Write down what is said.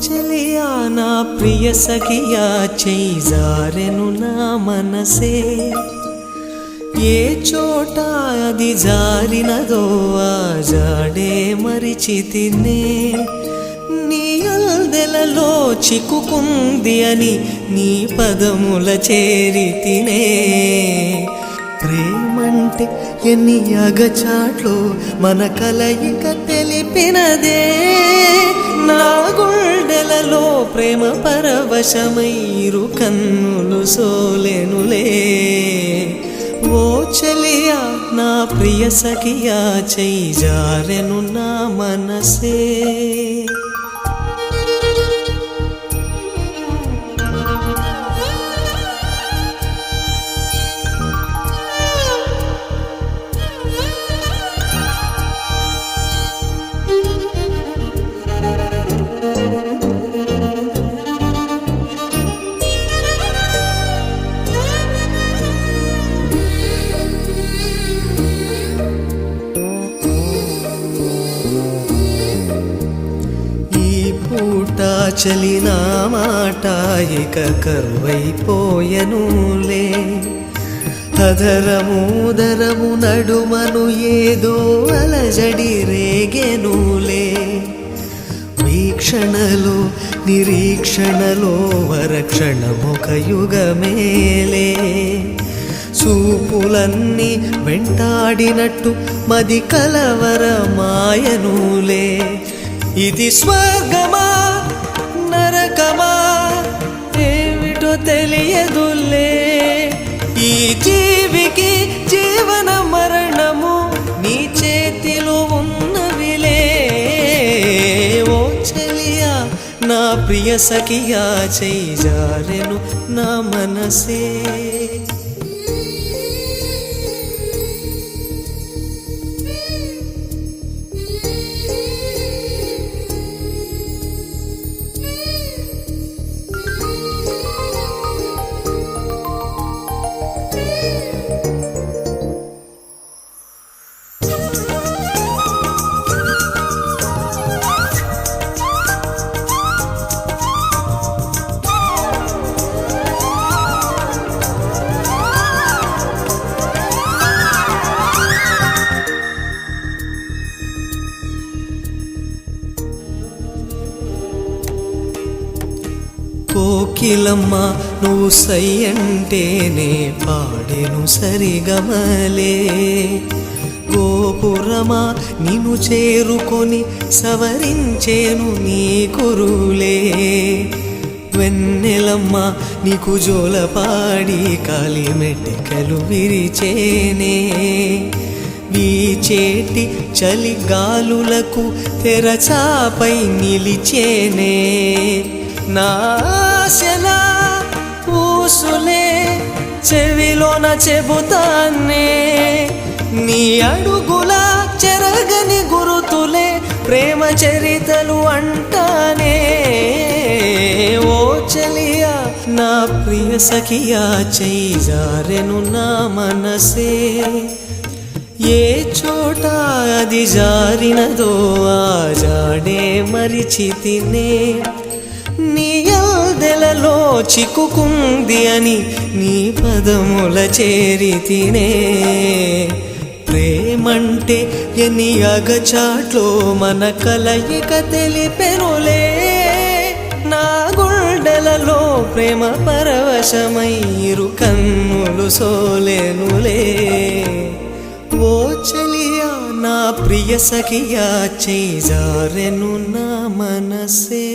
चलिया ना प्रिय सखिया चैजारेनु ना मनसे ये चोटा अदि जारिनदो आ जाडे मरिचितिने नी अल्दెలలో చిక్కుకుంది అని నీ పదముల చేరితినే ప్రేమంటే ఎన్ని అగచాట్లు మన కలయిక తెలిపినదే నా గుండెలలో ప్రేమ పరవశమైరు కన్నులు సోలెనులే ఓ చలియా నా ప్రియ సఖియా చైజారెను నా మనసే చలినా మాట ఇక కరువైపోయెనులే అధరముదరము నడుమను ఏదో అలజడి రేగెనులే వీక్షణలో నిరీక్షణలో వరక్షణమొక యుగమేలే చూపులన్నీ వెంటాడినట్టు మది కలవరమాయనులే ఇది స్వర్గమా నరకమా ఏమిటో తెలియదులే ఈ జీవికి జీవన మరణము నీ చేతిలో ఉన్నవిలే ఓ చలియా నా ప్రియ సఖియా చైజారెను నా మనసే కోకిలమ్మ నువ్వు సై అంటేనే పాడెను సరిగమలే గోపురమా నిన్ను చేరుకొని సవరించేను నీ కురులే వెన్నెలమ్మ నీకు జోలపాడి కాలి మెట్టెకలు విరిచేనే వీచేటి చలిగాలులకు తెరచాపై నిలిచేనే నాశలా ఊసులే చెవిలోన చెబుతానే నీ అడుగుల చెరగని గురుతులే ప్రేమ చరితలు అంటానే ఓ చలియా నా ప్రియ సఖియా చైజారెను నా మనసే ఏ చోట అది జారినదో ఆ జాడే మరిచితినే నీ అల్దెలలో చిక్కుకుంది అని నీ పదముల చేరితినే ప్రేమంటే ఎన్ని అగచాట్లో మన కలయిక తెలిపెనులే నా గుండెలలో ప్రేమ పరవశమైరు కన్నులు సోలెనులే ఓ చలియా నా ప్రియ సఖియా చేజారెను నా మనసే